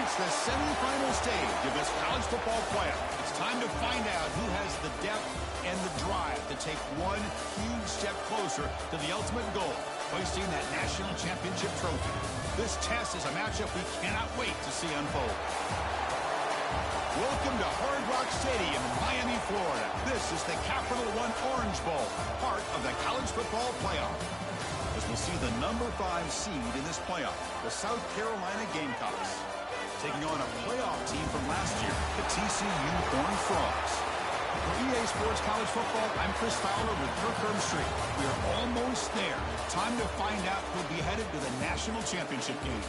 It's the semifinal stage of this college football playoff. It's time to find out who has the depth and the drive to take one huge step closer to the ultimate goal, hoisting that national championship trophy. This test is a matchup we cannot wait to see unfold. Welcome to Hard Rock Stadium in Miami, Florida. This is the Capital One Orange Bowl, part of the college football playoff. As we'll see the number 5 seed in this playoff, the South Carolina Gamecocks, taking on a playoff team from last year, the TCU Horned Frogs. For EA Sports College Football, I'm Chris Fowler with Kirk Herbstreit. We are almost there. Time to find out who'll be headed to the national championship game.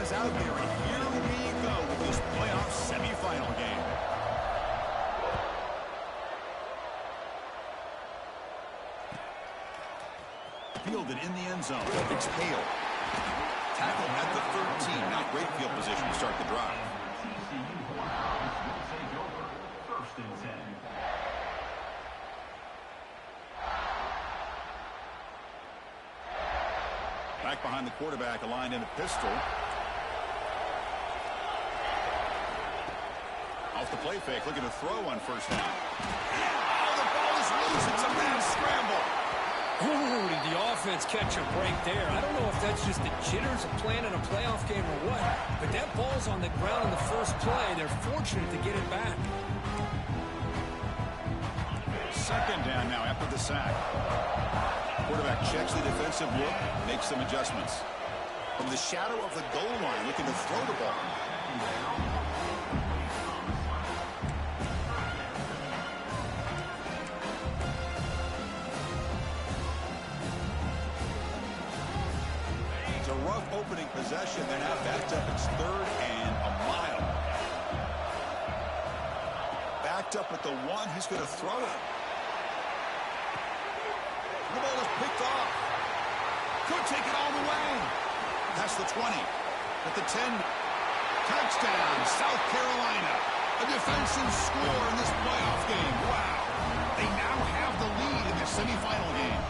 Out there, and here we go with this playoff semifinal game. Fielded in the end zone. It's Hale. Tackle at the 13. Not great field position to start the drive. First and 10. Back behind the quarterback, aligned in a pistol. Off the play fake, looking to throw on first down. Oh, the ball is loose. It's a bad scramble. Ooh, did the offense catch a break there? I don't know if that's just the jitters of playing in a playoff game or what, but that ball's on the ground in the first play. They're fortunate to get it back. Second down now after the sack. Quarterback checks the defensive look, makes some adjustments. From the shadow of the goal line, looking to throw the ball. It's a rough opening possession. They're now backed up. It's 3rd and a mile. Backed up at the 1. He's going to throw it. The ball is picked off. Could take it all the way. Past the 20. At the 10. Touchdown, South Carolina. A defensive score in this playoff game. Wow. They now have the lead in the semifinal game.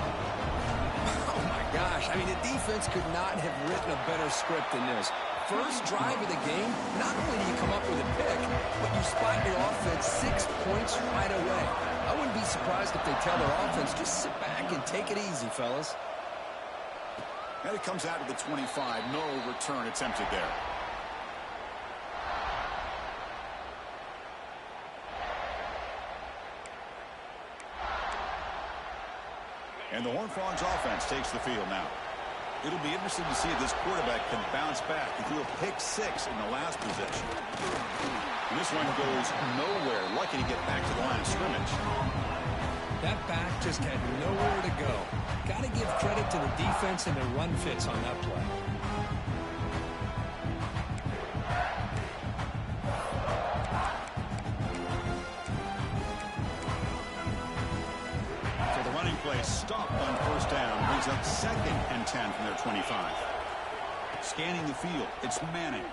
Oh, my gosh. I mean, the defense could not have written a better script than this. First drive of the game, not only do you come up with a pick, but you spot your offense 6 points right away. I wouldn't be surprised if they tell their offense, just sit back and take it easy, fellas. And it comes out of the 25. No return attempted there. And the Horned Frogs offense takes the field now. It'll be interesting to see if this quarterback can bounce back. He threw a pick 6 in the last possession. And this one goes nowhere. Lucky to get back to the line of scrimmage. That back just had nowhere to go. Got to give credit to the defense and their run fits on that play. So the running play stopped on first down. Brings up 2nd and 10 from their 25. Scanning the field. It's Manning.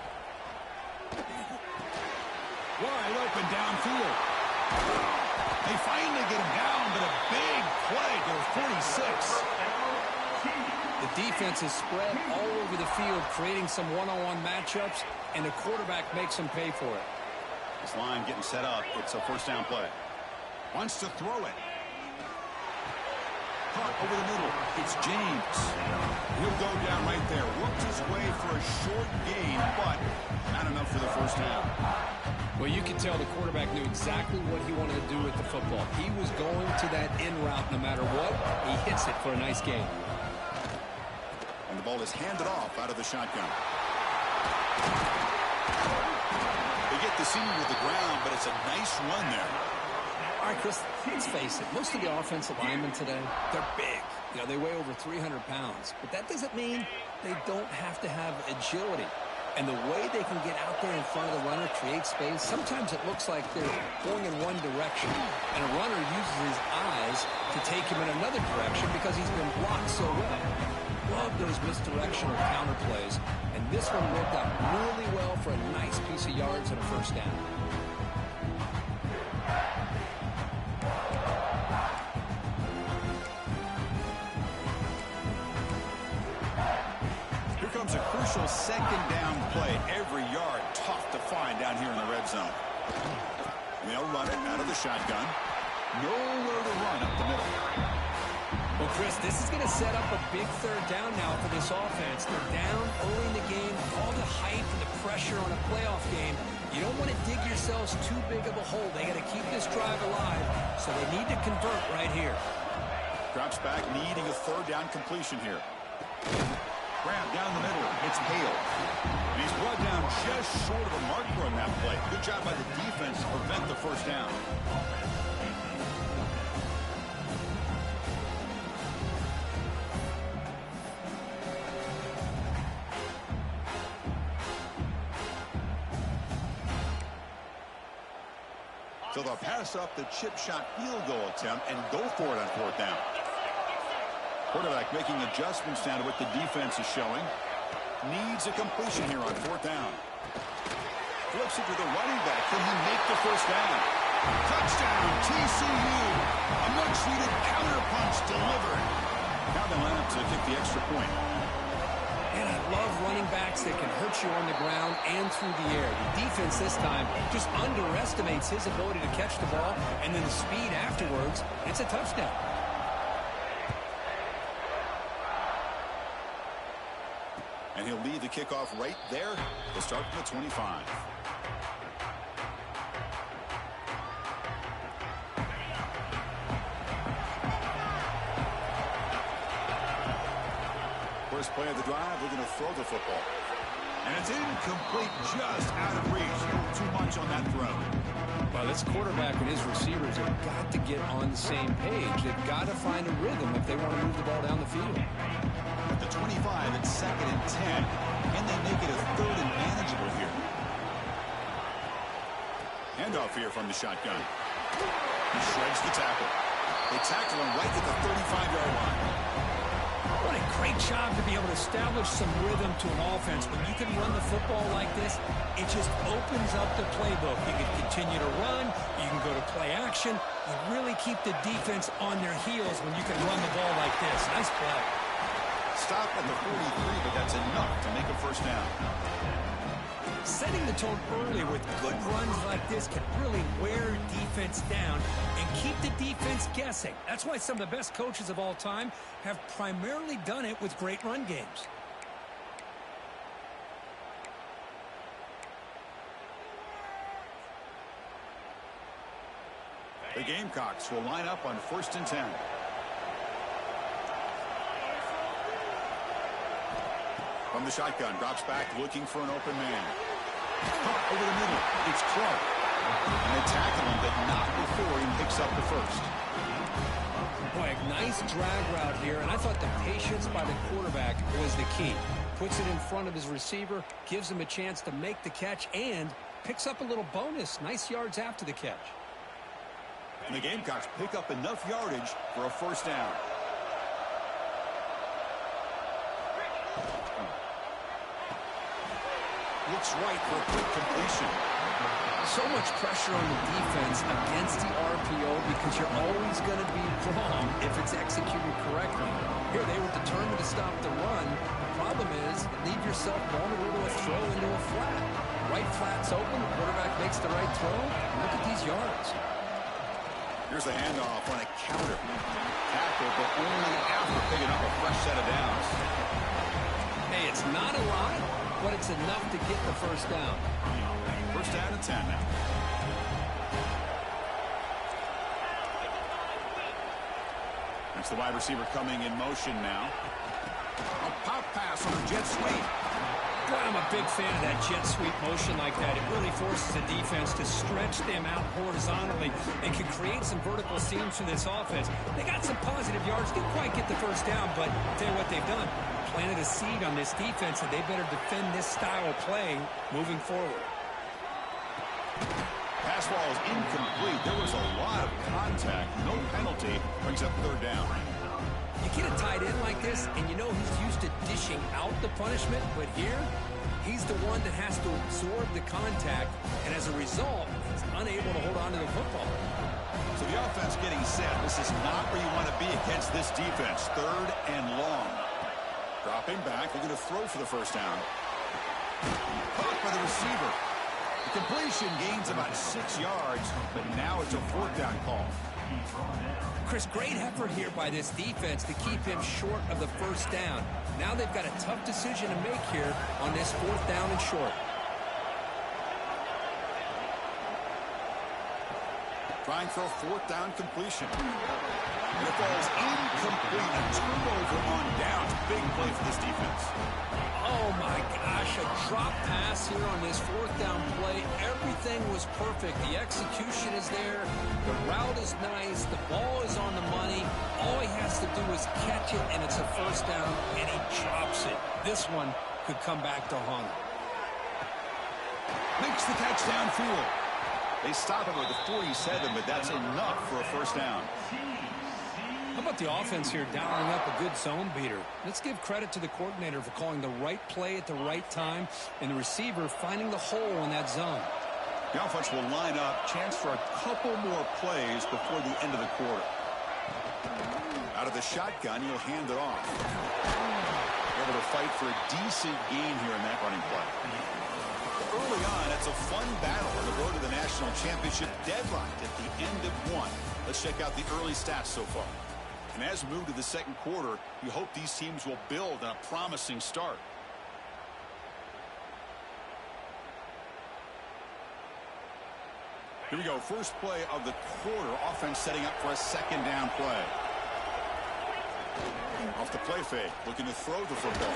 Wide open downfield. They finally get him down, but a big play to the 46. The defense is spread all over the field, creating some one-on-one matchups, and the quarterback makes them pay for it. This line getting set up. It's a first down play. Wants to throw it. Caught over the middle. It's James. He'll go down right there. Worked his way for a short gain, but not enough for the first down. Well, you could tell the quarterback knew exactly what he wanted to do with the football. He was going to that in route no matter what. He hits it for a nice gain. And the ball is handed off out of the shotgun. They get the senior to the ground, but it's a nice run there. All right, Chris, let's face it. Most of the offensive linemen today, they're big. You know, they weigh over 300 pounds. But that doesn't mean they don't have to have agility. And the way they can get out there in front of the runner, create space, sometimes it looks like they're going in one direction. And a runner uses his eyes to take him in another direction because he's been blocked so well. love those misdirectional counter plays, and this one worked out really well for a nice piece of yards and a first down. Here comes a crucial second down play. Every yard tough to find down here in the red zone. They'll run it out of the shotgun. Nowhere to run up the middle. Well, Chris, this is going to set up a big third down now for this offense. They're down early in the game. All the hype and the pressure on a playoff game. You don't want to dig yourselves too big of a hole. They got to keep this drive alive, so they need to convert right here. Drops back, needing a third down completion here. Grab down the middle. It's Hale. And he's brought down just short of a marker on that play. Good job by the defense to prevent the first down. So they'll pass up the chip shot field goal attempt and go for it on fourth down. Quarterback making adjustments down to what the defense is showing. Needs a completion here on fourth down. Flips it to the running back. Can he make the first down? Touchdown, TCU. A much-needed counterpunch delivered. Now they line up to kick the extra point. And I love running backs that can hurt you on the ground and through the air. The defense this time just underestimates his ability to catch the ball, and then the speed afterwards, it's a touchdown. And he'll lead the kickoff right there to start from the 25. First play of the drive, we're going to throw the football. And it's incomplete, just out of reach. Too much on that throw. Well, this quarterback and his receivers have got to get on the same page. They've got to find a rhythm if they want to move the ball down the field. At the 25, it's 2nd and 10. Can they make it a third and manageable here? Handoff here from the shotgun. He shreds the tackle. They tackle him right at the 35-yard line. What a great job to be able to establish some rhythm to an offense. When you can run the football like this, it just opens up the playbook. You can continue to run. You can go to play action. You really keep the defense on their heels when you can run the ball like this. Nice play. Stop at the 43, but that's enough to make a first down. Setting the tone early with good runs like this can really wear defense down and keep the defense guessing. That's why some of the best coaches of all time have primarily done it with great run games. The Gamecocks will line up on 1st and 10. From the shotgun, drops back, looking for an open man. Caught over the middle. It's Clark. And they tackle him, but not before he picks up the first. Boy, a nice drag route here, and I thought the patience by the quarterback was the key. Puts it in front of his receiver, gives him a chance to make the catch, and picks up a little bonus. Nice yards after the catch. And the Gamecocks pick up enough yardage for a first down. Looks right for a quick completion. So much pressure on the defense against the RPO because you're always going to be wrong if it's executed correctly. Here they were determined to stop the run. The problem is leave yourself vulnerable to a throw into a flat. Right flat's open, the quarterback makes the right throw. Look at these yards. Here's the handoff on a counter. Tackle, but only after picking up a fresh set of downs. Hey, it's not a lot, but it's enough to get the first down. First down and 10 now. That's the wide receiver coming in motion now. A pop pass on a jet sweep. Boy, I'm a big fan of that jet sweep motion like that. It really forces the defense to stretch them out horizontally and can create some vertical seams for this offense. They got some positive yards. Didn't quite get the first down, but I'll tell you what they've done. Planted a seed on this defense, and they better defend this style of play moving forward. Pass ball is incomplete. There was a lot of contact. No penalty. Brings up third down. You get a tight end like this, and you know he's used to dishing out the punishment, but here, he's the one that has to absorb the contact, and as a result, he's unable to hold on to the football. So the offense getting set. This is not where you want to be against this defense. 3rd and long. Dropping back. They're going to throw for the first down. Caught by the receiver. The completion gains about 6 yards, but now it's a 4th down call. Chris, great effort here by this defense to keep him short of the first down. Now they've got a tough decision to make here on this 4th down and short. Trying for a 4th down completion. And it falls incomplete. A turnover on downs. Big play for this defense. Oh, my gosh. A drop pass here on this 4th down play. Everything was perfect. The execution is there. The route is nice. The ball is on the money. All he has to do is catch it, and it's a first down, and he drops it. This one could come back to haunt him. Makes the catch downfield. They stop him with a 47, but that's enough for a first down. How about the offense here dialing up a good zone beater? Let's give credit to the coordinator for calling the right play at the right time and the receiver finding the hole in that zone. The offense will line up. Chance for a couple more plays before the end of the quarter. Out of the shotgun, he'll hand it off. Able to fight for a decent gain here in that running play. Early on, it's a fun battle on the road to the national championship, deadlocked at the end of one. Let's check out the early stats so far. And as we move to the second quarter, you hope these teams will build on a promising start. Here we go. First play of the quarter. Offense setting up for a 2nd down play. Off the play fake. Looking to throw the football.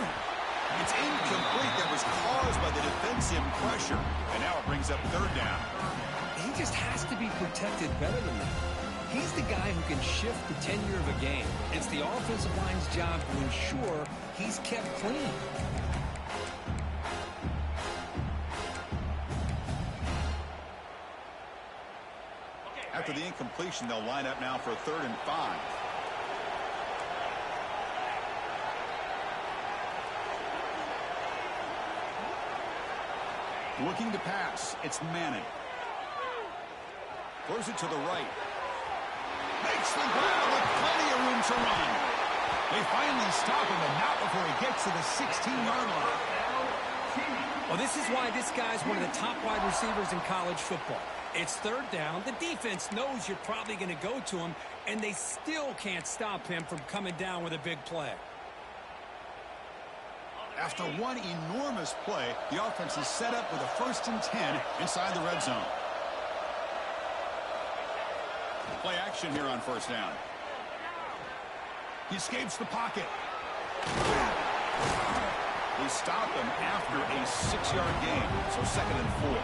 It's incomplete. That was caused by the defensive pressure. And now it brings up 3rd down. He just has to be protected better than that. He's the guy who can shift the tenure of a game. It's the offensive line's job to ensure he's kept clean. After the incompletion, they'll line up now for a 3rd and 5. Looking to pass. It's Manning. Throws it to the right. Makes the grab with plenty of room to run. They finally stop him, and not before he gets to the 16-yard line. Well, this is why this guy's one of the top wide receivers in college football. It's 3rd down. The defense knows you're probably going to go to him, and they still can't stop him from coming down with a big play. After one enormous play, the offense is set up with a 1st and 10 inside the red zone. Play action here on 1st down. He escapes the pocket. They stop him after a 6-yard gain, so 2nd and 4.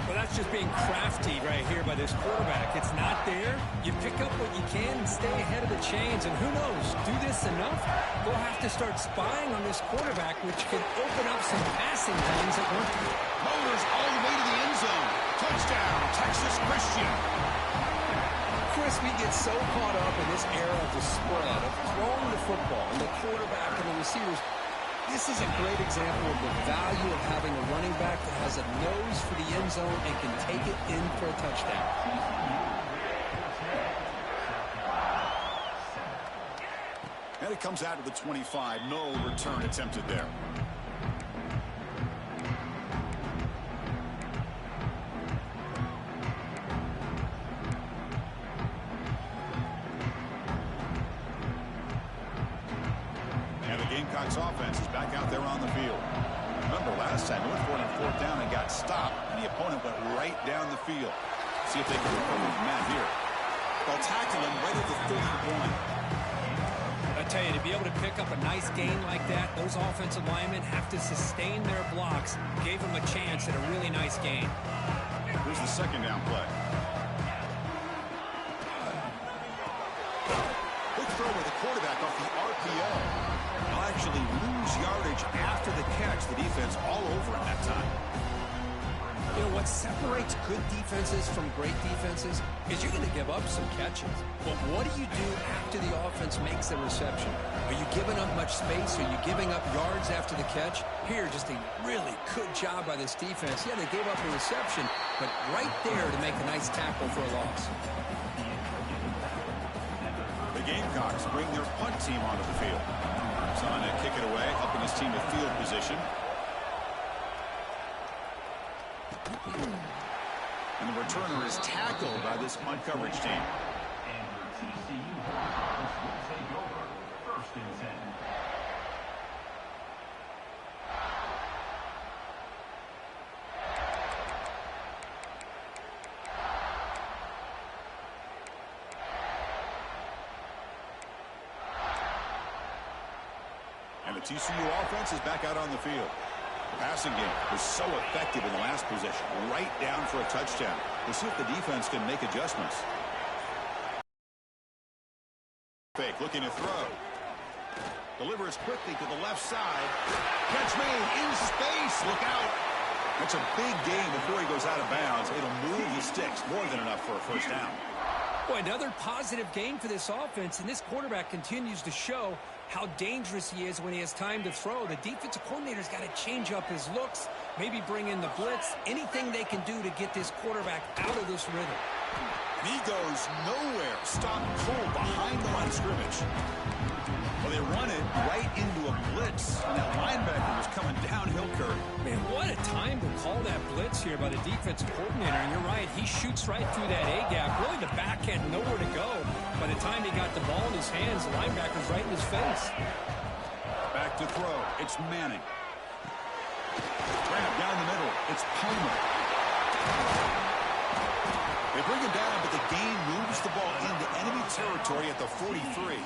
Well, that's just being crafty right here by this quarterback. It's not there. You pick up what you can and stay ahead of the chains. And who knows, do this enough, they'll have to start spying on this quarterback, which could open up some passing lanes at one point. Motors all the way to the end zone. Touchdown, Texas Christian. Chris, we get so caught up in this era of the spread, of throwing the football, and the quarterback and the receivers. This is a great example of the value of having a running back that has a nose for the end zone and can take it in for a touchdown. And it comes out to the 25. No return attempted there. Gamecocks offense is back out there on the field. Remember last time, they went for it on 4th down and got stopped, and the opponent went right down the field. See if they can recover from that here. They'll tackle him right at the 31. I tell you, to be able to pick up a nice gain like that, those offensive linemen have to sustain their blocks. Gave them a chance at a really nice gain. Here's the 2nd down play. Quick throw with the quarterback off the RPO. He'll actually lose yardage after the catch. The defense all over him that time. You know, what separates good defenses from great defenses is you're going to give up some catches. But what do you do after the offense makes the reception? Are you giving up much space? Are you giving up yards after the catch? Here, just a really good job by this defense. Yeah, they gave up a reception, but right there to make a nice tackle for a loss. The Gamecocks bring their punt team onto the field. It's on to kick it away, helping his team with field position. And the returner is tackled by this punt coverage team. And the TCU offense is back out on the field. The passing game was so effective in the last possession, right down for a touchdown. We'll see if the defense can make adjustments. Fake, looking to throw. Delivers quickly to the left side. Catch made in space. Look out. That's a big gain before he goes out of bounds. It'll move the sticks. More than enough for a first down. Boy, another positive game for this offense, and this quarterback continues to show how dangerous he is when he has time to throw. The defensive coordinator's got to change up his looks, maybe bring in the blitz, anything they can do to get this quarterback out of this rhythm. And he goes nowhere. Stop cold behind the line of scrimmage. Well, they run it right into a blitz, and that linebacker was coming downhill curve. Man, what a time to call that blitz here by the defensive coordinator. And you're right, he shoots right through that A-gap. Really, the back had nowhere to go. By the time he got the ball in his hands, the linebacker's right in his face. Back to throw. It's Manning. Grab down the middle. It's Palmer. They bring him down, but the gain moves the ball into enemy territory at the 43.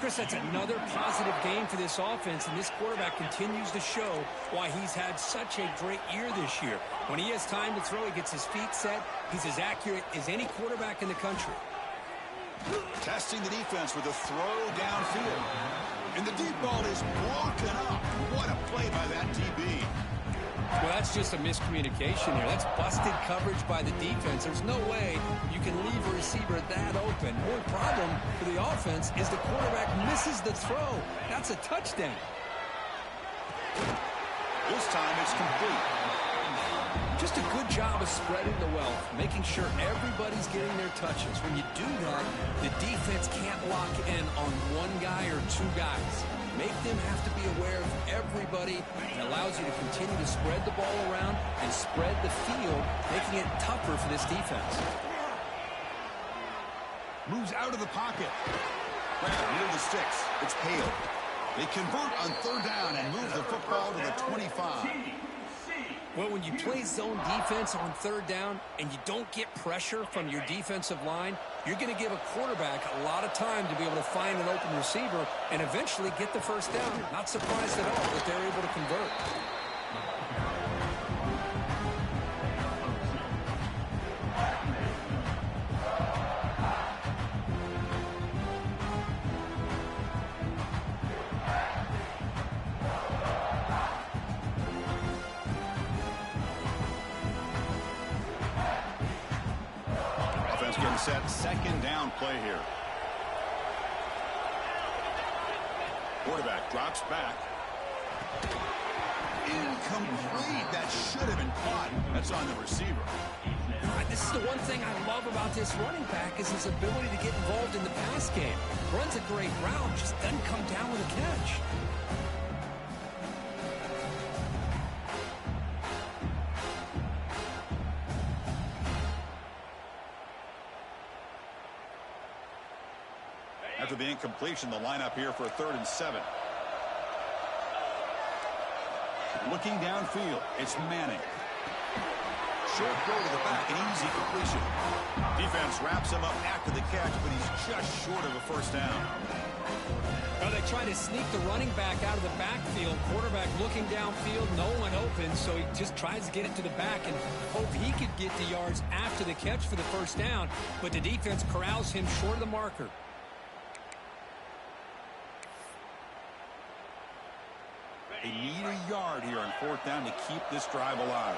Chris, that's another positive game for this offense, and this quarterback continues to show why he's had such a great year this year. When he has time to throw, he gets his feet set. He's as accurate as any quarterback in the country. Testing the defense with a throw downfield. And the deep ball is broken up. What a play by that DB. Well, that's just a miscommunication here. That's busted coverage by the defense. There's no way you can leave a receiver that open. One problem for the offense is the quarterback misses the throw. That's a touchdown. This time it's complete. Just a good job of spreading the wealth, making sure everybody's getting their touches. When you do that, the defense can't lock in on one guy or two guys. Make them have to be aware of everybody. It allows you to continue to spread the ball around and spread the field, making it tougher for this defense. Moves out of the pocket. Near the sticks. It's Hale. They convert on third down and move the football to the 25. Well, when you play zone defense on third down and you don't get pressure from your defensive line, you're going to give a quarterback a lot of time to be able to find an open receiver and eventually get the first down. Not surprised at all that they're able to convert. Getting set, second down play here. Quarterback drops back. Incomplete. That should have been caught. That's on the receiver. This is the one thing I love about this running back is his ability to get involved in the pass game. Runs a great route, just doesn't come down with a catch. After the incompletion, the lineup here for a 3rd and 7. Looking downfield, it's Manning. Short throw to the back, an easy completion. Defense wraps him up after the catch, but he's just short of a first down. Well, they try to sneak the running back out of the backfield. Quarterback looking downfield, no one open, so he just tries to get it to the back and hope he could get the yards after the catch for the first down, but the defense corrals him short of the marker. They need a yard here on 4th down to keep this drive alive.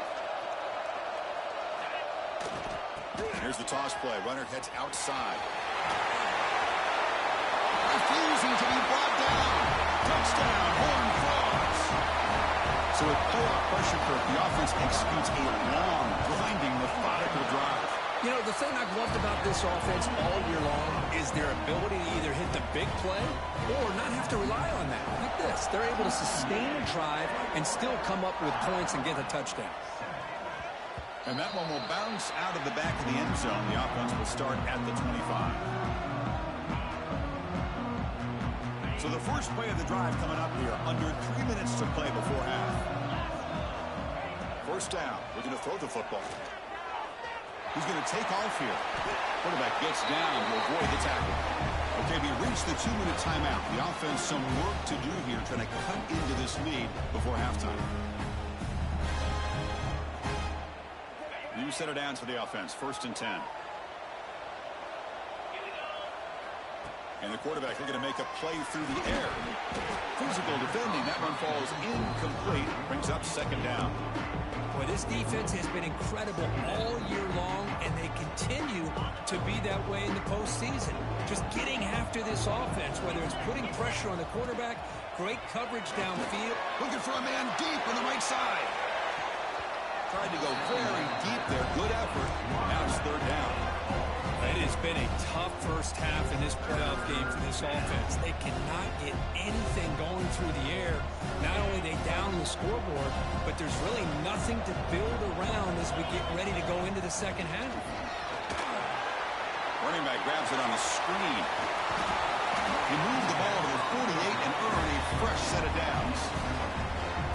Here's the toss play. Runner heads outside. Refusing to be brought down. Touchdown, Horned Frogs. So with playoff pressure, Kirk, the offense executes a long, grinding, methodical drive. You know, the thing I've loved about this offense all year long is their ability to either hit the big play or not have to rely on that. Like this. They're able to sustain a drive and still come up with points and get a touchdown. And that one will bounce out of the back of the end zone. The offense will start at the 25. So the first play of the drive coming up here. Under 3 minutes to play before half. First down. We're going to throw the football. He's going to take off here. Quarterback gets down to avoid the tackle. Okay, we reached the 2-minute timeout. The offense some work to do here, trying to cut into this lead before halftime. New set of downs for the offense. 1st and 10. And the quarterback looking to make a play through the air. Physical defending. That one falls incomplete. Brings up 2nd down. Boy, this defense has been incredible all year long, and they continue to be that way in the postseason. Just getting after this offense, whether it's putting pressure on the quarterback, great coverage downfield. Looking for a man deep on the right side. Tried to go very deep there. Good effort. Now it's 3rd down. It has been a tough first half in this playoff game for this offense. They cannot get anything going through the air. Not only are they down the scoreboard, but there's really nothing to build around as we get ready to go into the second half. Running back grabs it on the screen. He moved the ball to the 48 and earned a fresh set of downs.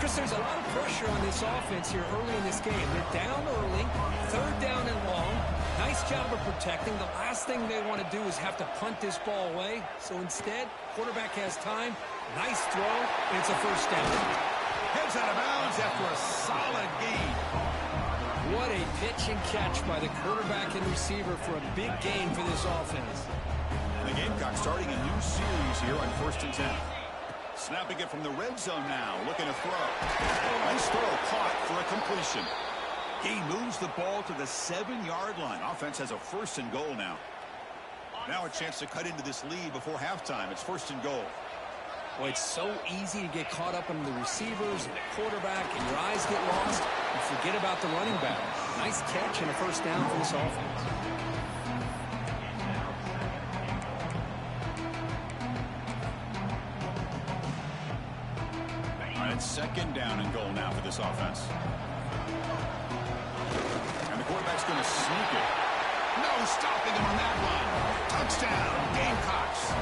Chris, there's a lot of pressure on this offense here early in this game. They're down early, 3rd down and long. Nice job of protecting. The last thing they want to do is have to punt this ball away. So instead, quarterback has time. Nice throw, and it's a 1st down. Heads out of bounds after a solid gain. What a pitch and catch by the quarterback and receiver for a big gain for this offense. And the Gamecocks starting a new series here on 1st and 10. Snapping it from the red zone now, looking to throw. Nice throw, caught for a completion. He moves the ball to the 7-yard line. Offense has a 1st and goal now. Now a chance to cut into this lead before halftime. It's 1st and goal. Well, it's so easy to get caught up in the receivers and the quarterback, and your eyes get lost. You forget about the running back. Nice catch and a 1st down for this offense. All right, 2nd down and goal now for this offense. And the quarterback's going to sneak it. No stopping him on that one. Touchdown, Gamecocks.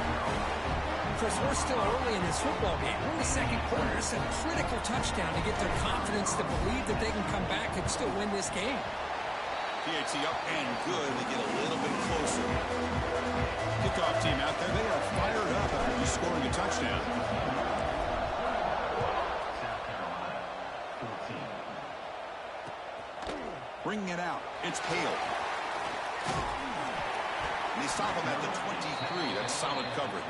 Chris, we're still early in this football game. We're in the 2nd quarter. It's a critical touchdown to get their confidence to believe that they can come back and still win this game. PAT up and good. They get a little bit closer. Kickoff team out there. They are fired up after just scoring a touchdown. Bringing it out. It's Hale. And they stop him at the 23. That's solid coverage.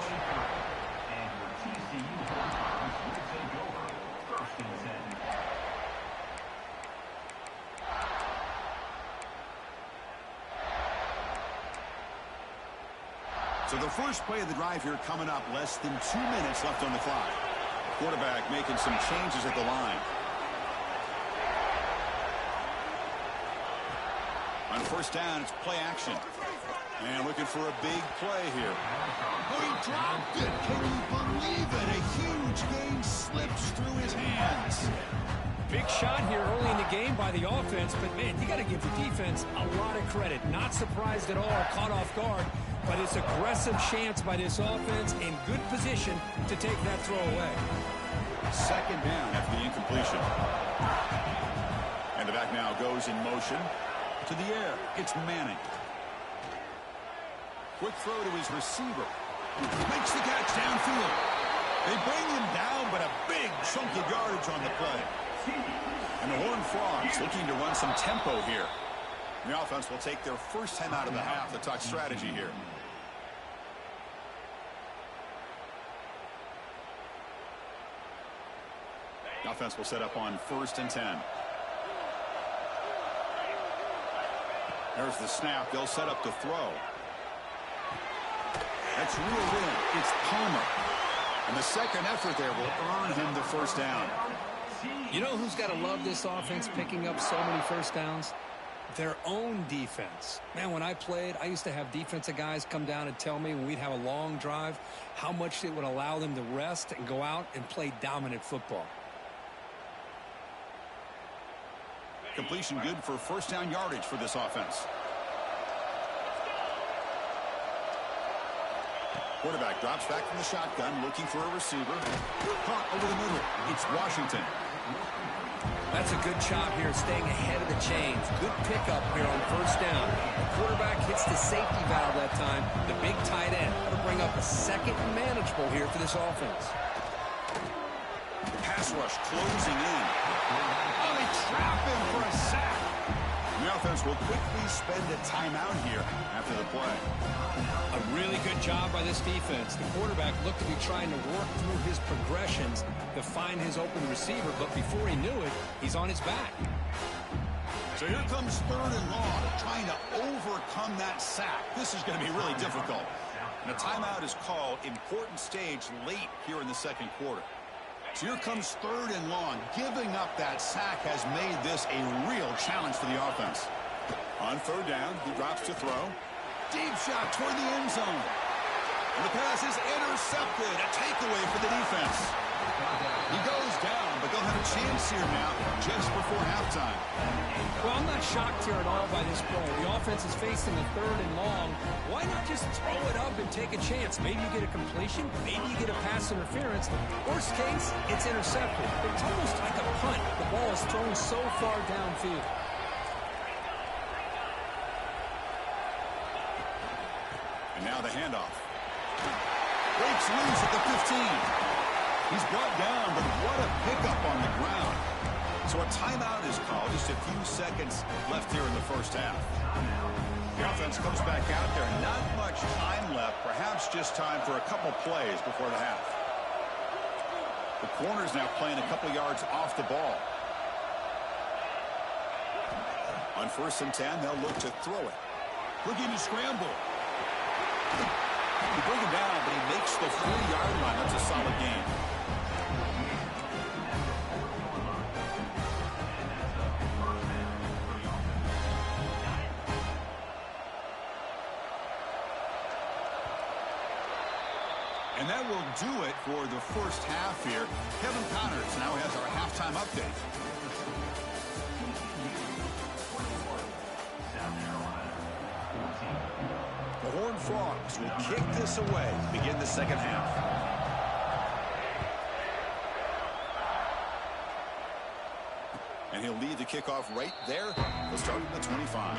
So the first play of the drive here coming up. Less than 2 minutes left on the clock. Quarterback making some changes at the line. On 1st down, it's play action. And looking for a big play here. Oh, he dropped it. Can you believe it? A huge gain slips through his hands. Big shot here early in the game by the offense, but, man, you got to give the defense a lot of credit. Not surprised at all, caught off guard, but it's aggressive chance by this offense in good position to take that throw away. 2nd down after the incompletion. And the back now goes in motion. To the air, it's Manning. Quick throw to his receiver. Makes the catch downfield. They bring him down, but a big chunk of yardage on the play. And the Horned Frogs looking to run some tempo here. The offense will take their first time out of the half to talk strategy here. The offense will set up on 1st and 10. There's the snap. They'll set up to throw. That's reeled in. It's Palmer. And the second effort there will earn him the first down. You know who's got to love this offense picking up so many first downs? Their own defense. Man, when I played, I used to have defensive guys come down and tell me when we'd have a long drive how much it would allow them to rest and go out and play dominant football. Completion good for first down yardage for this offense. Quarterback drops back from the shotgun, looking for a receiver. Caught over the middle. It's Washington. That's a good job here, staying ahead of the chains. Good pickup here on first down. The quarterback hits the safety valve that time. The big tight end. That'll bring up a second and manageable here for this offense. Pass rush closing in. Oh, they trap him for a sack. The offense will quickly spend a timeout here after the play. A really good job by this defense. The quarterback looked to be trying to work through his progressions to find his open receiver, but before he knew it, he's on his back. So here comes third and long, trying to overcome that sack. This is going to be really difficult. And a timeout is called. Important stage late here in the second quarter. So here comes third and long. Giving up that sack has made this a real challenge for the offense. On third down, he drops to throw. Deep shot toward the end zone. And the pass is intercepted. A takeaway for the defense. He goes down, but they'll have a chance here now just before halftime. Well, I'm not shocked here at all by this play. The offense is facing a third and long. Why not just throw it up and take a chance? Maybe you get a completion. Maybe you get a pass interference. Worst case, it's intercepted. It's almost like a punt. The ball is thrown so far downfield. And now the handoff. Breaks loose at the 15. He's brought down, but what a pickup on the ground. So a timeout is called. Just a few seconds left here in the first half. The offense comes back out there. Not much time left. Perhaps just time for a couple plays before the half. The corner's now playing a couple yards off the ball. On 1st and 10, they'll look to throw it. Looking to scramble. They bring him down, but he makes the 40-yard line. That's a solid game. And that will do it for the first half here. Kevin Connors now has our halftime update. The Horned Frogs will kick this away to begin the second half. And he'll lead the kickoff right there. He'll start at the 25.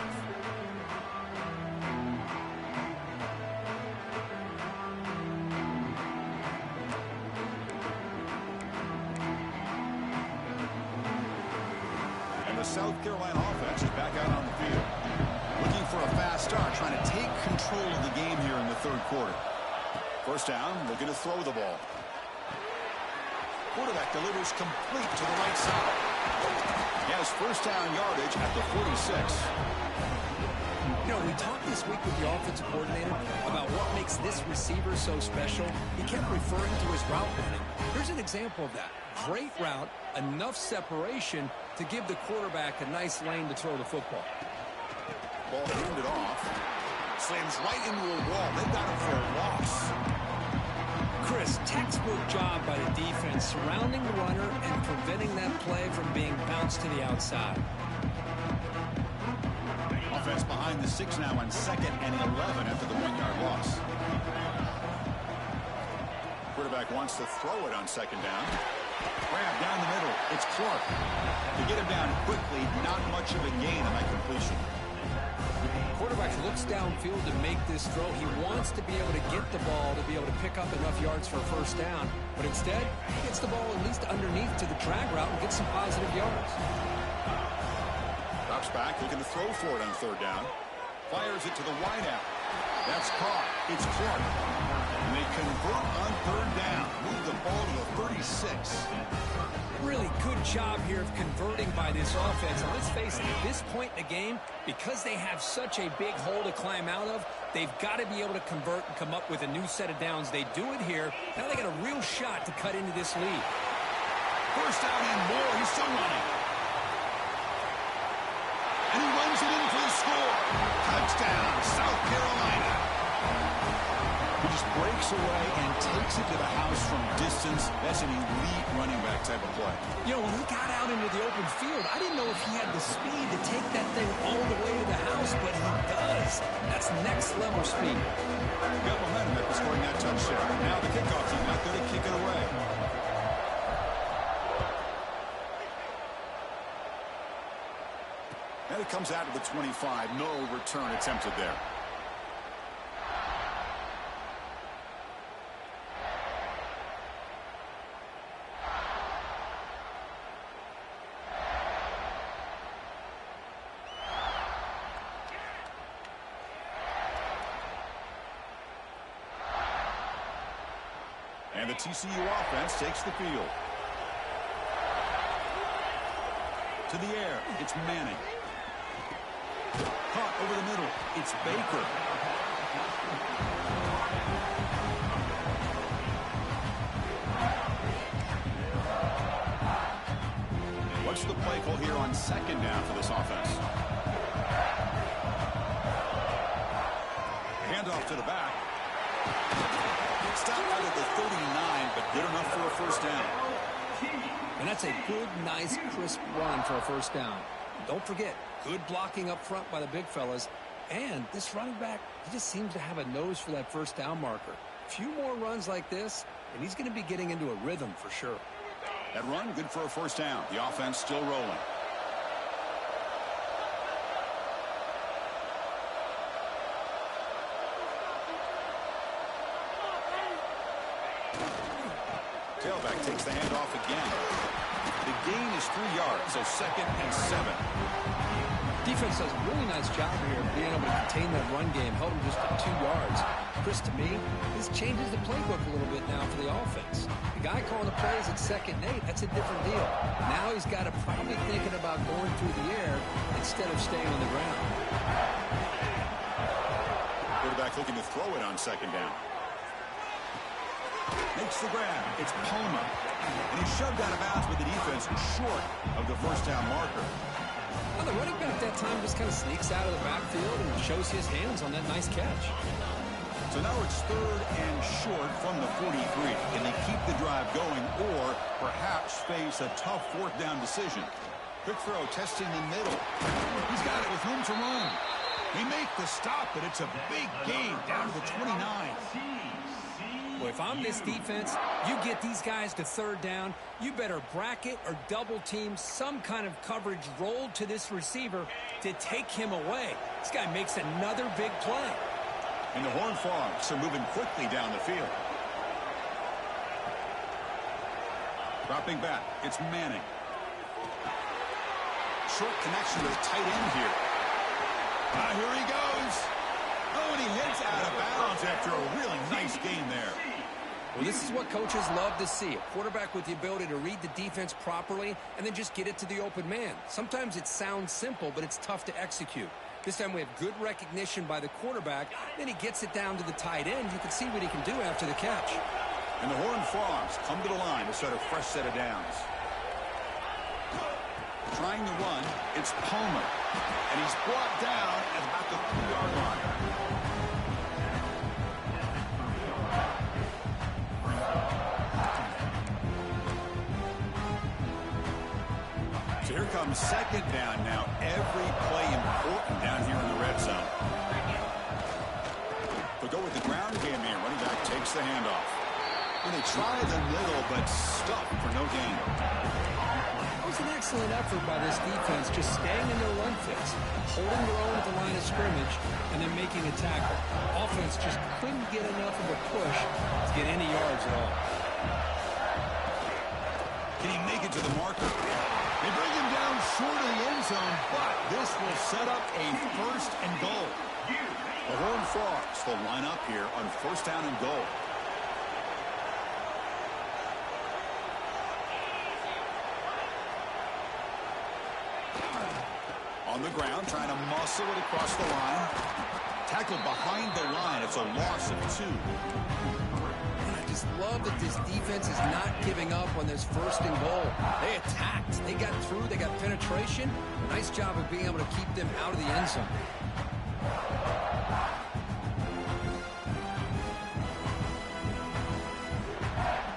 And the South Carolina offense is back out on the field. Looking for a fast start, trying to take control of the game here in the third quarter. First down, looking to throw the ball. Quarterback delivers complete to the right side. He has first down yardage at the 46. You know, we talked this week with the offensive coordinator about what makes this receiver so special. He kept referring to his route running. Here's an example of that. Great route, enough separation to give the quarterback a nice lane to throw the football. Ball handed off. Slams right into a wall. They got him for a loss. Chris, textbook job by the defense surrounding the runner and preventing that play from being bounced to the outside. Offense behind the 6 now on 2nd and 11 after the 1-yard loss. Quarterback wants to throw it on 2nd down. Grab down the middle. It's Clark. To get him down quickly, not much of a gain on that completion. Quarterback looks downfield to make this throw. He wants to be able to get the ball to be able to pick up enough yards for a first down. But instead, he gets the ball at least underneath to the drag route and gets some positive yards. Drops back, looking to throw for it on 3rd down. Fires it to the wideout. That's caught. It's Clark. And they convert on 3rd down. Move the ball to the 36. Really good job here of converting by this offense. And let's face it, at this point in the game, because they have such a big hole to climb out of, they've got to be able to convert and come up with a new set of downs. They do it here. Now they got a real shot to cut into this lead. First down and more. He's still running. And he runs it in for the score. Touchdown, South Carolina. He just breaks away and takes it to the house from distance. That's an elite running back type of play. You know, when he got out into the open field, I didn't know if he had the speed to take that thing all the way to the house, but he does. That's next level speed. Got momentum after scoring that touchdown. Now the kickoff team out there to kick it away. And it comes out to the 25. No return attempted there. And the TCU offense takes the field. To the air, it's Manning. Caught over the middle, it's Baker. What's the play call here on second down for this offense? Handoff to the back. Stopped out at the 39, but good enough for a first down. And that's a good, nice, crisp run for a first down. Don't forget, good blocking up front by the big fellas. And this running back, he just seems to have a nose for that first down marker. A few more runs like this, and he's going to be getting into a rhythm for sure. That run, good for a first down. The offense still rolling. Tailback takes the handoff again. The gain is 3 yards, so 2nd and 7. Defense does a really nice job here of being able to contain that run game, held him just to 2 yards. Chris, to me, this changes the playbook a little bit now for the offense. The guy calling the plays at 2nd and 8, that's a different deal. Now he's got to probably thinking about going through the air instead of staying on the ground. Quarterback looking to throw it on 2nd down. Makes the grab. It's Palmer. And he's shoved out of bounds with the defense short of the first down marker. Well, the running back that time just kind of sneaks out of the backfield and shows his hands on that nice catch. So now it's 3rd and short from the 43. Can they keep the drive going or perhaps face a tough 4th down decision? Quick throw, testing the middle. He's got it with room to run. They make the stop, but it's a big gain down to the 29. Well, if I'm this defense, you get these guys to 3rd down, you better bracket or double team some kind of coverage rolled to this receiver to take him away. This guy makes another big play. And the Horned Frogs are moving quickly down the field. Dropping back, it's Manning. Short connection to the tight end here. Here he goes. Oh, and he hits out of bounds after a really nice game there. Well, this is what coaches love to see. A quarterback with the ability to read the defense properly and then just get it to the open man. Sometimes it sounds simple, but it's tough to execute. This time we have good recognition by the quarterback. Then he gets it down to the tight end. You can see what he can do after the catch. And the Horned Frogs come to the line to start a fresh set of downs. Trying to run, it's Palmer. And he's brought down at about the 3-yard line. So here comes 2nd down now. Every play important down here in the red zone. They'll go with the ground game here. Running back takes the handoff. And they try the middle, but stuck for no gain. It was an excellent effort by this defense, just staying in their run fits, holding their own at the line of scrimmage, and then making a tackle. Offense just couldn't get enough of a push to get any yards at all. Can he make it to the marker? They bring him down short of the end zone, but this will set up a 1st and goal. The Horned Frogs will line up here on 1st down and goal. On the ground, trying to muscle it across the line. Tackled behind the line. It's a loss of 2. I just love that this defense is not giving up on this 1st and goal. They attacked. They got through. They got penetration. Nice job of being able to keep them out of the end zone.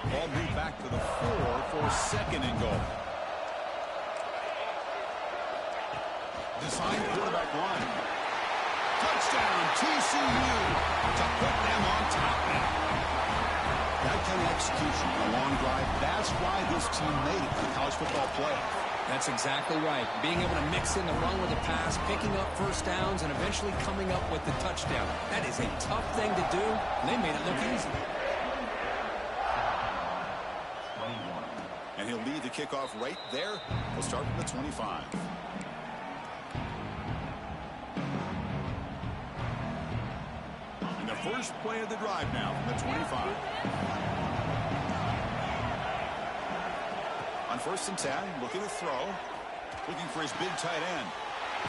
Ball moved back to the 4 for 2nd and goal. Designed quarterback run. Touchdown, TCU, to put them on top now. That kind of execution, a long drive, that's why this team made it to the college football playoff. That's exactly right. Being able to mix in the run with the pass, picking up 1st downs, and eventually coming up with the touchdown. That is a tough thing to do, and they made it look easy. And he'll lead the kickoff right there. We'll start from the 25. And the first play of the drive now from the 25. On 1st and 10, looking to throw. Looking for his big tight end.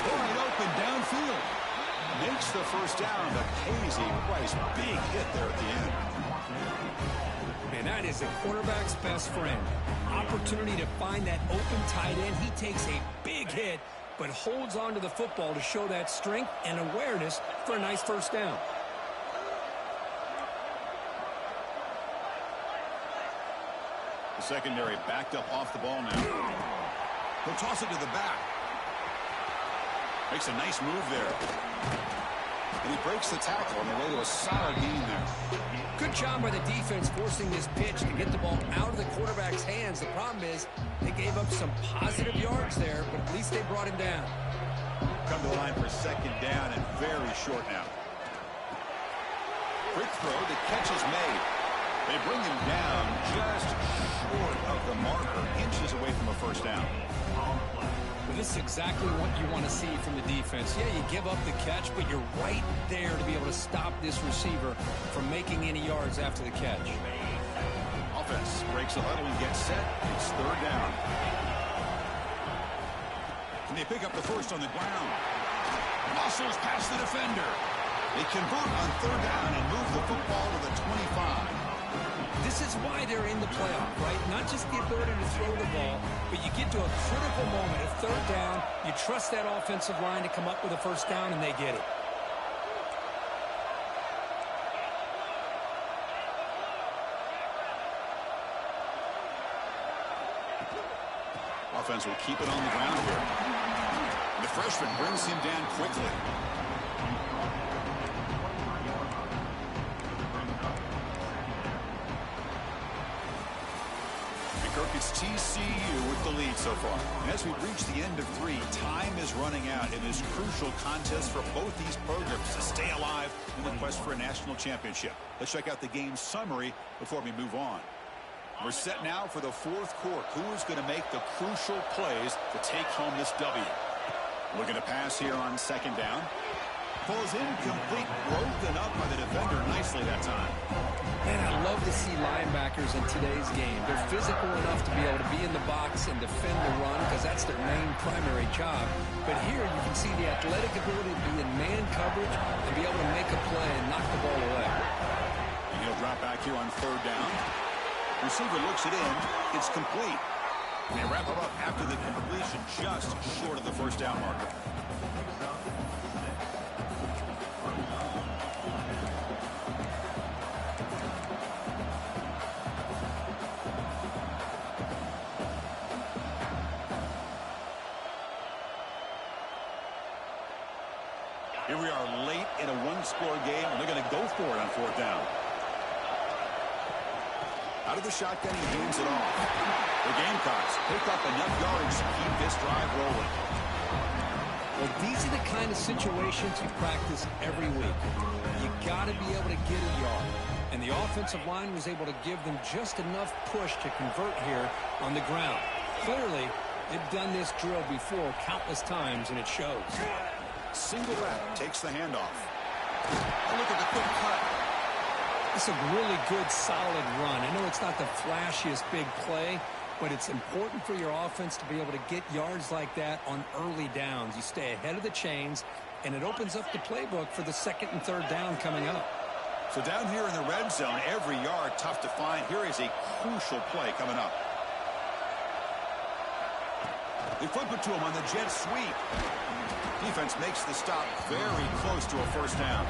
Wide open downfield. Makes the 1st down, but Casey Price, big hit there at the end. Man, that is a quarterback's best friend. Opportunity to find that open tight end. He takes a big hit, but holds on to the football to show that strength and awareness for a nice 1st down. The secondary backed up off the ball now. He'll toss it to the back. Makes a nice move there. And he breaks the tackle on the way to a solid gain there. Good job by the defense forcing this pitch to get the ball out of the quarterback's hands. The problem is they gave up some positive yards there, but at least they brought him down. Come to the line for 2nd down and very short now. Quick throw, the catch is made. They bring him down just short of the marker, inches away from a 1st down. Well, this is exactly what you want to see from the defense. Yeah, you give up the catch, but you're right there to be able to stop this receiver from making any yards after the catch. Offense breaks the huddle and gets set. It's 3rd down. Can they pick up the 1st on the ground? Muscles past the defender. They convert on 3rd down and move the football to the 25. This is why they're in the playoff, right? Not just the ability to throw the ball, but you get to a critical moment of 3rd down. You trust that offensive line to come up with a 1st down, and they get it. Offense will keep it on the ground here. The freshman brings him down quickly. It's TCU with the lead so far. And as we reach the end of 3, time is running out in this crucial contest for both these programs to stay alive in the quest for a national championship. Let's check out the game summary before we move on. We're set now for the 4th quarter. Who is going to make the crucial plays to take home this W? Looking to pass here on 2nd down. Falls incomplete, broken up by the defender nicely that time. Man, I love to see linebackers in today's game. They're physical enough to be able to be in the box and defend the run because that's their main primary job. But here you can see the athletic ability to be in man coverage and be able to make a play and knock the ball away. And he'll drop back here on 3rd down. Receiver looks it in. It's complete. And they wrap it up after the completion just short of the 1st down marker. Here we are late in a 1-score game, and they're going to go for it on 4th down. Out of the shotgun, he hands it off. The Gamecocks pick up enough yards to keep this drive rolling. Well, these are the kind of situations you practice every week. You got to be able to get a yard. And the offensive line was able to give them just enough push to convert here on the ground. Clearly, they've done this drill before countless times, and it shows. Single rep takes the handoff. Oh, look at the quick cut. It's a really good, solid run. I know it's not the flashiest big play, but it's important for your offense to be able to get yards like that on early downs. You stay ahead of the chains, and it opens up the playbook for the second and third down coming up. So down here in the red zone, every yard tough to find. Here is a crucial play coming up. They flip it to him on the jet sweep. Defense makes the stop very close to a first down.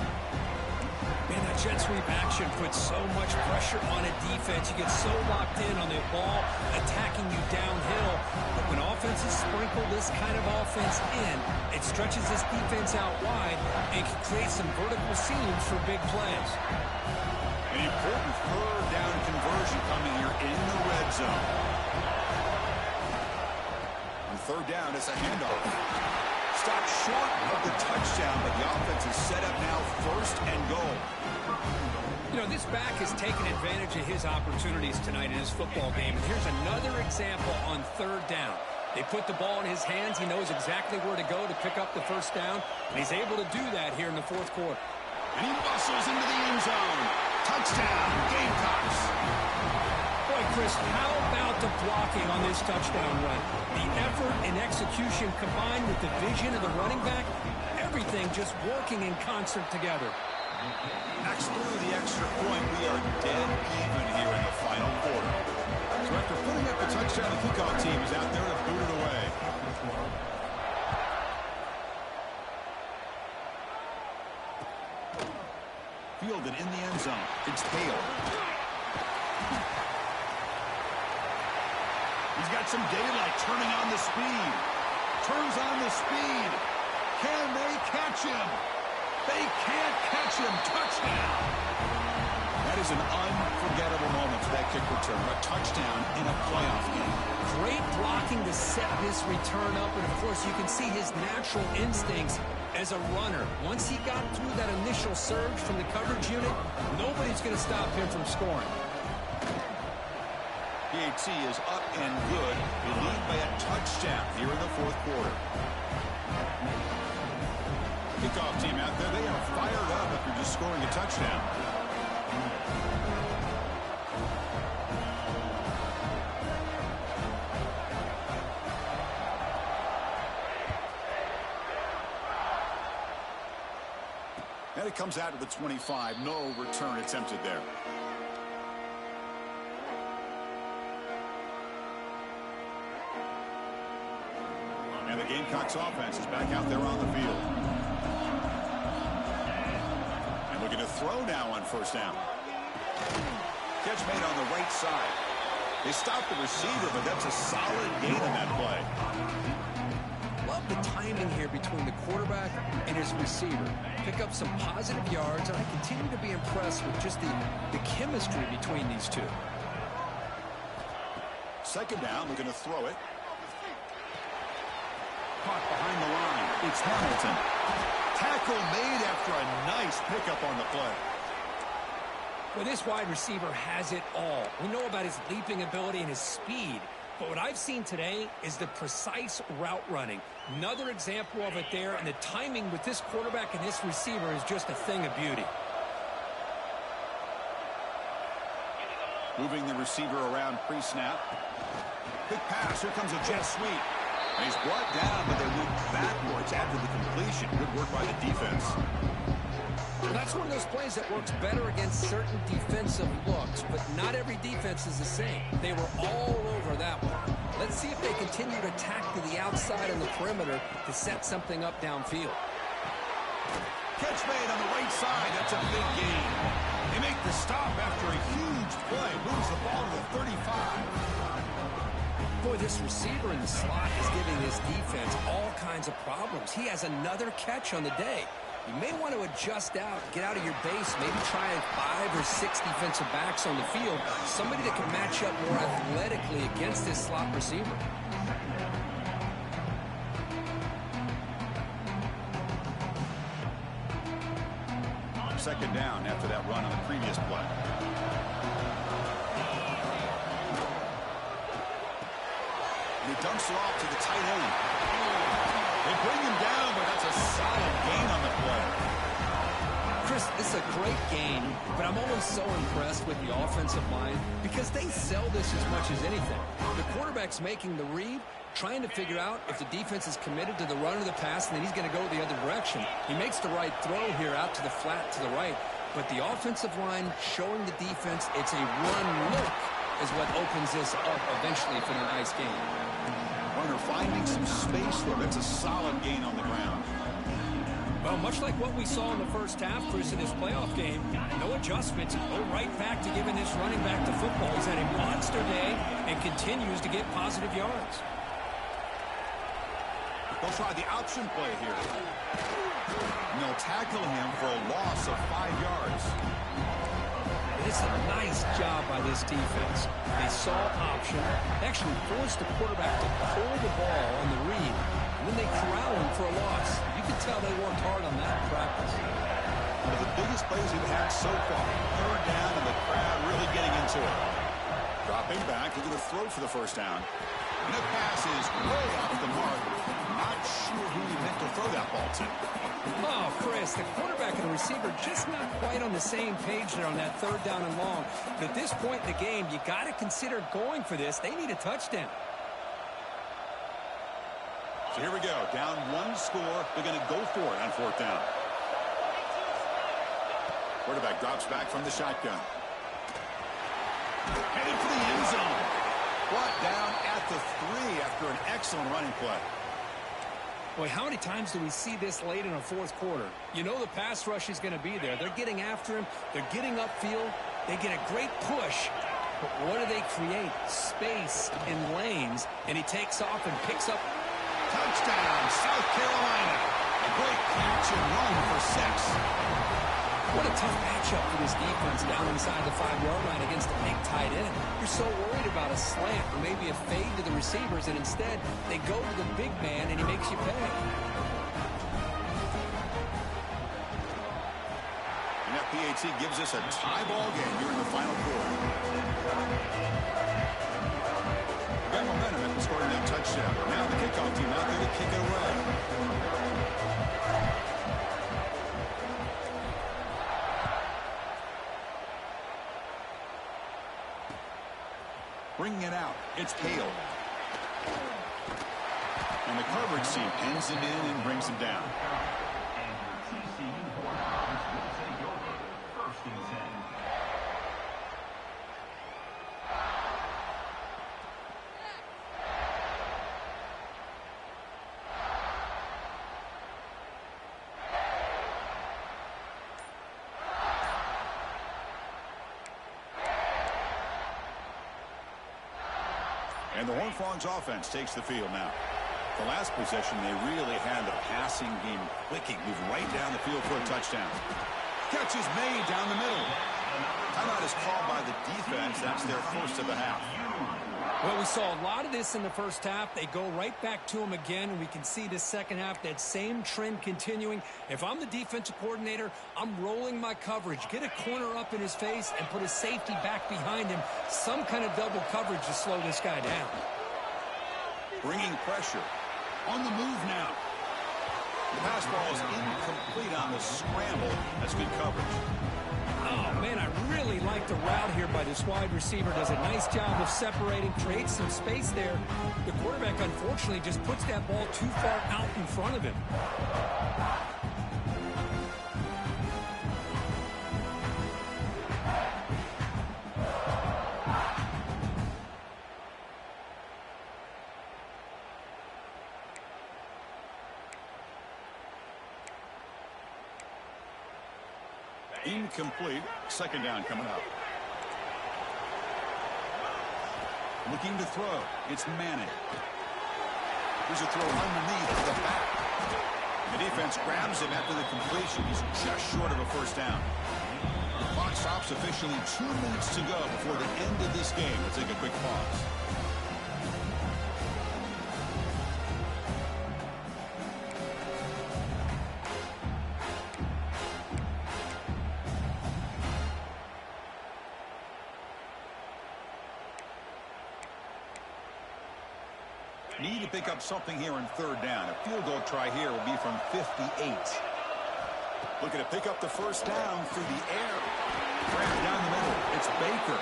Man, that jet sweep action puts so much pressure on a defense. You get so locked in on the ball attacking you downhill. But when offenses sprinkle this kind of offense in, it stretches this defense out wide and can create some vertical seams for big plays. An important third down conversion coming here in the red zone. On third down, it's a handoff. Stopped short of the touchdown, but the offense is set up now first and goal. You know, this back has taken advantage of his opportunities tonight in his football game. And here's another example on third down. They put the ball in his hands. He knows exactly where to go to pick up the first down. And he's able to do that here in the fourth quarter. And he muscles into the end zone. Touchdown, Gamecocks. Boy, Chris, how about the blocking on this touchdown run? The effort and execution combined with the vision of the running back, everything just working in concert together. Knocks through the extra point. We are dead even here in the final quarter. So after putting up the touchdown, the kickoff team is out there to boot it away. Fielded in the end zone. It's Hale. He's got some daylight, turning on the speed. Turns on the speed. Can they catch him? They can't catch him. Touchdown. That is an unforgettable moment for that kick return. A touchdown in a playoff game. Great blocking to set this return up. And, of course, you can see his natural instincts as a runner. Once he got through that initial surge from the coverage unit, nobody's going to stop him from scoring. PAT is up and good. They lead by a touchdown here in the fourth quarter. Kickoff team out there, they are fired up after just scoring a touchdown. And it comes out to the 25. No return attempted there. And the Gamecocks offense is back out there on the field. And looking to throw now on first down. Catch made on the right side. They stopped the receiver, but that's a solid gain on that play. Love the timing here between the quarterback and his receiver. Pick up some positive yards, and I continue to be impressed with just the chemistry between these two. Second down, looking to throw it. Caught behind the line. It's Hamilton. Tackle made after a nice pickup on the play. Well, this wide receiver has it all. We know about his leaping ability and his speed, but what I've seen today is the precise route running. Another example of it there, and the timing with this quarterback and this receiver is just a thing of beauty. Moving the receiver around pre-snap. Quick pass. Here comes a jet sweep. And he's brought down, but they move backwards after the completion. Good work by the defense. Well, that's one of those plays that works better against certain defensive looks, but not every defense is the same. They were all over that one. Let's see if they continue to attack to the outside and the perimeter to set something up downfield. Catch made on the right side. That's a big gain. They make the stop after a huge play. Moves the ball to the 35. Boy, this receiver in the slot is giving this defense all kinds of problems. He has another catch on the day. You may want to adjust out, get out of your base, maybe try 5 or 6 defensive backs on the field, somebody that can match up more athletically against this slot receiver. Second down after that run on the previous play. He dumps it off to the tight end. They bring him down, but that's a solid gain on the play. Chris, this is a great game, but I'm always so impressed with the offensive line because they sell this as much as anything. The quarterback's making the read, trying to figure out if the defense is committed to the run or the pass, and then he's going to go the other direction. He makes the right throw here out to the flat to the right, but the offensive line showing the defense it's a run look is what opens this up eventually for the nice game. Runner finding some space there. That's a solid gain on the ground. Well, much like what we saw in the first half, Chris, in this playoff game, no adjustments. Go right back to giving this running back to football. He's had a monster day and continues to get positive yards. They'll try the option play here. And they'll tackle him for a loss of 5 yards. It's a nice job by this defense. They saw option, actually forced the quarterback to pull the ball on the read, and then they corral him for a loss. You can tell they worked hard on that in practice. One of the biggest plays we've had so far. Third down, and the crowd really getting into it. Dropping back, he's going to throw for the first down. And the pass is way off the mark. Not sure who he meant to throw that ball to. Oh, Chris, the quarterback and the receiver just not quite on the same page there on that third down and long. But at this point in the game, you got to consider going for this. They need a touchdown. So here we go. Down one score. They're going to go for it on fourth down. Quarterback drops back from the shotgun. Headed for the end zone. Brought down at the 3 after an excellent running play. Boy, how many times do we see this late in a fourth quarter? You know the pass rush is going to be there. They're getting after him. They're getting upfield. They get a great push. But what do they create? Space in lanes. And he takes off and picks up. Touchdown, South Carolina. A great catch and run for 6. What a tough matchup for this defense down inside the 5-yard line against a big tight end. You're so worried about a slant or maybe a fade to the receivers, and instead they go to the big man and he makes you pay. And that PAT gives us a tie ball game here in the final quarter. Got momentum after scoring that touchdown. Now the kickoff team out there to kick it away. Bringing it out. It's Cale. And the coverage team pins him in and brings him down. And the Horned Frogs offense takes the field now. The last possession, they really had the passing game clicking, move right down the field for a touchdown. Catch is made down the middle. Timeout is called by the defense. That's their first of the half. Well, we saw a lot of this in the first half. They go right back to him again, and we can see this second half, that same trend continuing. If I'm the defensive coordinator, I'm rolling my coverage. Get a corner up in his face and put a safety back behind him. Some kind of double coverage to slow this guy down. Bringing pressure. On the move now. The pass ball is incomplete on the scramble. That's good coverage. Oh, man, I really like the route here by this wide receiver. Does a nice job of separating, creates some space there. The quarterback, unfortunately, just puts that ball too far out in front of him. Incomplete. Second down coming up. Looking to throw. It's Manning. Here's a throw underneath the back. The defense grabs him after the completion. He's just short of a first down. The clock stops officially 2 minutes to go before the end of this game. Let's take a quick pause. Need to pick up something here in third down. A field goal try here will be from 58. Looking to pick up the first down through the air. Grab down the middle. It's Baker.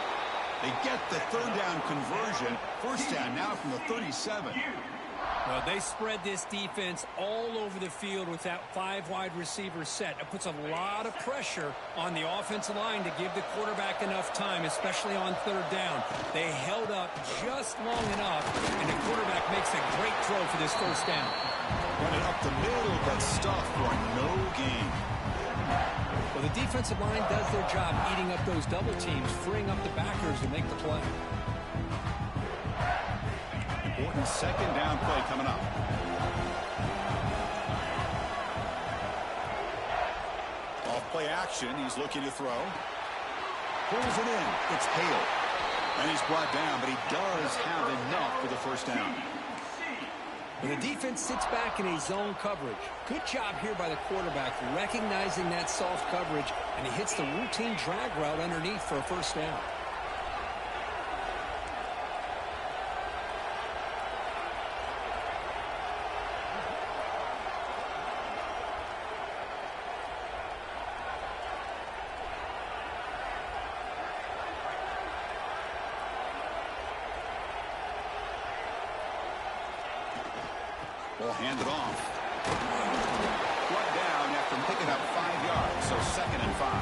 They get the third down conversion. First down now from the 37. Well, they spread this defense all over the field with that 5 wide receiver set. It puts a lot of pressure on the offensive line to give the quarterback enough time, especially on third down. They held up just long enough, and the quarterback makes a great throw for this first down. Running up the middle, but stuff for no gain. Well, the defensive line does their job eating up those double teams, freeing up the backers to make the play. Important second down play coming up. Off play action. He's looking to throw. Pulls it in. It's Hale. And he's brought down, but he does have enough for the first down. When the defense sits back in a zone coverage, good job here by the quarterback recognizing that soft coverage, and he hits the routine drag route underneath for a first down. Ball handed off. Brought down after picking up 5 yards, so 2nd and 5.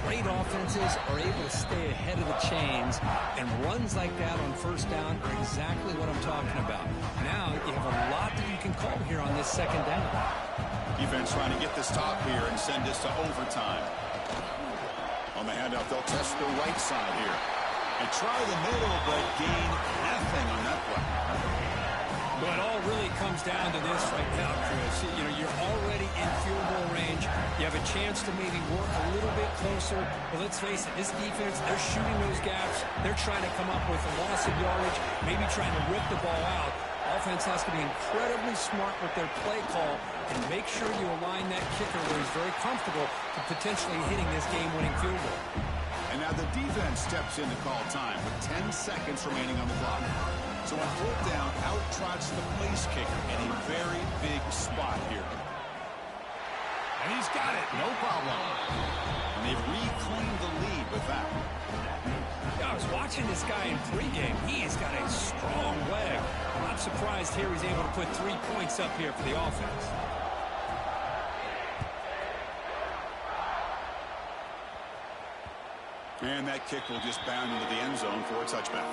Great offenses are able to stay ahead of the chains, and runs like that on first down are exactly what I'm talking about. Now you have a lot that you can call here on this second down. Defense trying to get the stop here and send this to overtime. On the handoff, they'll test the right side here. And try the middle, but gain nothing on that play. Well, it all really comes down to this right now, Chris. You know, you're already in field goal range. You have a chance to maybe work a little bit closer. But let's face it, this defense, they're shooting those gaps. They're trying to come up with a loss of yardage, maybe trying to rip the ball out. Offense has to be incredibly smart with their play call and make sure you align that kicker where he's very comfortable to potentially hitting this game-winning field goal. And now the defense steps in to call time with 10 seconds remaining on the clock. So on fourth down, out trots the place kicker in a very big spot here. And he's got it, no problem. And they've reclaimed the lead with that. Yeah, I was watching this guy in pregame. He has got a strong leg. I'm not surprised here he's able to put 3 points up here for the offense. And that kick will just bound into the end zone for a touchback.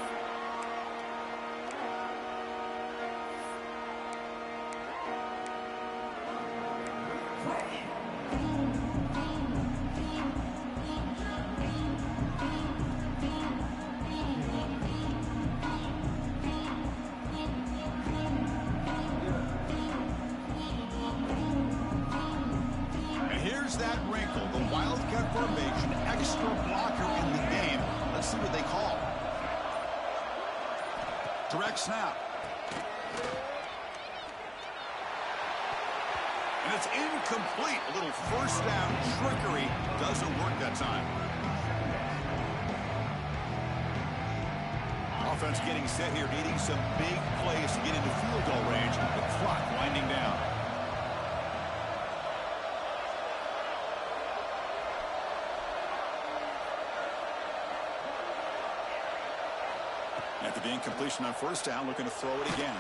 That wrinkle, the Wildcat formation, extra blocker in the game. Let's see what they call. Direct snap. And it's incomplete. A little first down trickery doesn't work that time. Offense getting set here, needing some big plays to get into field goal range. The clock winding down. After the incompletion on first down, looking to throw it again.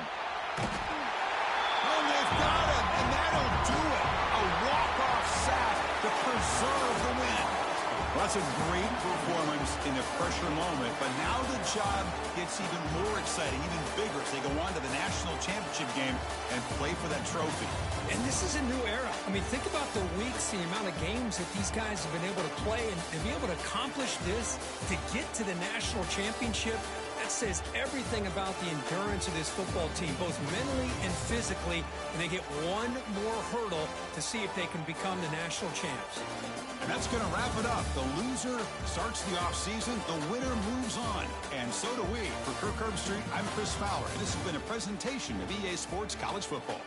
And they've got him, and that'll do it. A walk-off sack to preserve the win. Well, that's a great performance in a pressure moment, but now the job gets even more exciting, even bigger as they go on to the national championship game and play for that trophy. And this is a new era. I mean, think about the weeks, the amount of games that these guys have been able to play, and to be able to accomplish this, to get to the national championship, that says everything about the endurance of this football team, both mentally and physically, and they get one more hurdle to see if they can become the national champs. And that's going to wrap it up. The loser starts the offseason. The winner moves on. And so do we. For Kirk Herbstreit, I'm Chris Fowler, and this has been a presentation of EA Sports College Football.